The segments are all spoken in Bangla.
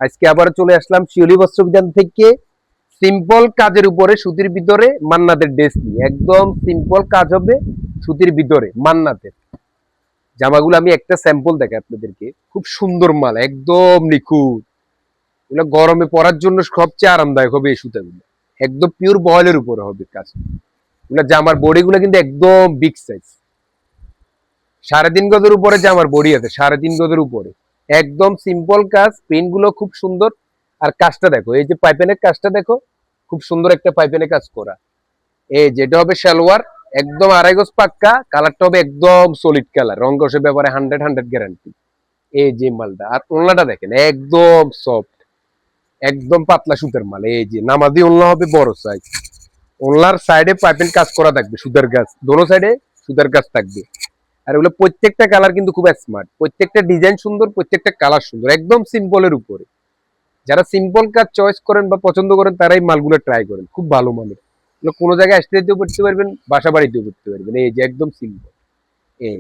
আজকে আবার চলে আসলাম শিউলি বস্ত্র বিতান থেকে সিম্পল কাজের উপরে সুতির ভিতরে মান্নাতের ড্রেস নিয়ে। একদম সিম্পল কাজ হবে সুতির ভিতরে মান্নাতের জামাগুলো। আমি একটা স্যাম্পল দেখাই আপনাদেরকে, খুব সুন্দর মাল, একদম নিখুঁত। এগুলো গরমে পরার জন্য সবচেয়ে আরামদায়ক হবে এই সুতাগুলো। একদম পিওর বয়েলের উপরে হবে কাজ। এগুলো জামার বডি গুলো কিন্তু একদম বিগ সাইজ, 3.5 গজের উপরে জামার বডি আছে, 3.5 গজের উপরে। একদম সিম্পল কাজ, প্রিন্ট গুলো খুব সুন্দর। আর কাজটা দেখো, এই যে পাইপেনের কাজটা দেখো, খুব সুন্দর একটা পাইপেনের কাজ করা। এই যেটা হবে সালোয়ার, একদম 2.5 গজ পাক্কা, কালারটা হবে একদম সলিড কালার, রং কষের ব্যাপারে 100 গ্যারান্টি। এই যে মালটা, আর ওড়নাটা দেখেন একদম সফট, একদম পাতলা সুতার মাল। এই যে নামাজি ওড়না হবে বড় সাইজ, ওড়নার সাইডে পাইপেন কাজ করা থাকবে, সুতার কাজ, দোনো সাইডে সুতার কাজ থাকবে। আর ওগুলো প্রত্যেকটা কালার কিন্তু খুব স্মার্ট, প্রত্যেকটা ডিজাইন সুন্দর, প্রত্যেকটা কালার সুন্দর, একদম সিম্পলের উপরে। যারা সিম্পল কাজ চয়েস করেন বা পছন্দ করেন তারাই মালগুলো ট্রাই করেন, খুব ভালো মানের। কোনো জায়গায় আসতে যেতেও করতে পারবেন, বাসা বাড়িতেও করতে পারবেন। এই যে একদম সিম্পল। এই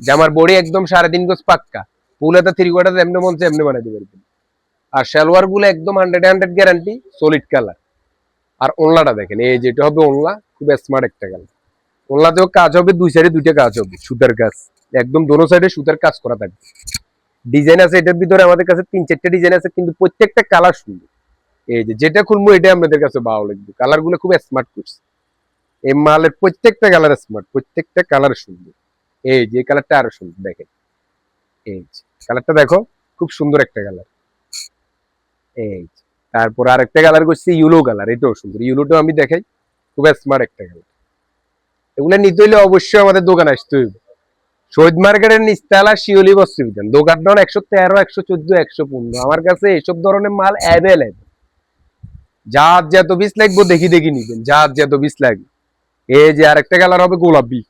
জামার বডি একদম 3.5 গজ পাক্কা, ফুল হাতা 3/4 এমনি মন চায় এমনি বানাইতে পারবেন। আর সালোয়ার গুলো একদম 100 গ্যারান্টি, সলিড কালার। আর ওনলাটা দেখেন, এই যেটা হবে ওনলা, খুব স্মার্ট একটা কালার। ওনলাতেও কাজ হবে, দুই সাইডে দুইটা কাজ হবে, সুতার কাজ, একদম দোনো সাইডে সুতার কাজ করা থাকবে। ডিজাইন আছে এটার ভিতরে আমাদের কাছে 3-4টা ডিজাইন আছে, কিন্তু প্রত্যেকটা কালার সুন্দর। এই যে যেটা খুলবো এটা আপনাদের কাছে ভালো লাগবে, কালার গুলো খুব স্মার্ট করছে। এই মালের প্রত্যেকটা কালার স্মার্ট, প্রত্যেকটা কালার সুন্দর। এই যে কালারটা আরো সুন্দর দেখেন, এই যে কালারটা দেখো, খুব সুন্দর একটা কালার। এই তারপর আরেকটা কালার করছি ইউলো কালার, এটাও সুন্দর, ইউলোটাও আমি দেখাই, খুব স্মার্ট একটা কালার। এগুলো নিতে হইলে অবশ্যই আমাদের দোকানে আসতে হইবে, শহীদ মার্কেটের নিচতলা শিওলি বস্ত্র বিতান, দোকান নং 113, 114, 115। আমার কাছে এইসব ধরনের মাল অ্যাভেলেবেল। যার যত পিস লাগবে দেখি দেখি নিবেন, যার যত পিস লাগবে। এই যে আরেকটা কালার হবে গোলাপি,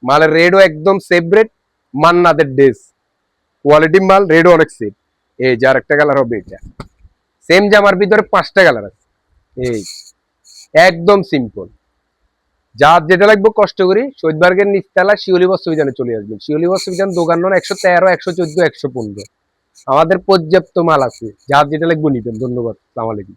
মালের রেডও একদম সেফ রেড, মান্নাদের ড্রেস, কোয়ালিটি মাল, রেডও অনেক সেফ। এই যে আরেকটা কালার হবে এটা, সেম জামার ভিতরে 5টা কালার আছে। এই একদম সিম্পল। যার যেটা লাগবে কষ্ট করি শহীদ মার্কেটের নিচতলা শিওলি বস্ত্র বিতানে চলে আসবেন। শিওলি বস্ত্র বিতান, দোকান নং 113, 114, 115। আমাদের পর্যাপ্ত মাল আছে, যার যেটা লাগবে নিবেন। ধন্যবাদ, আসসালামু আলাইকুম।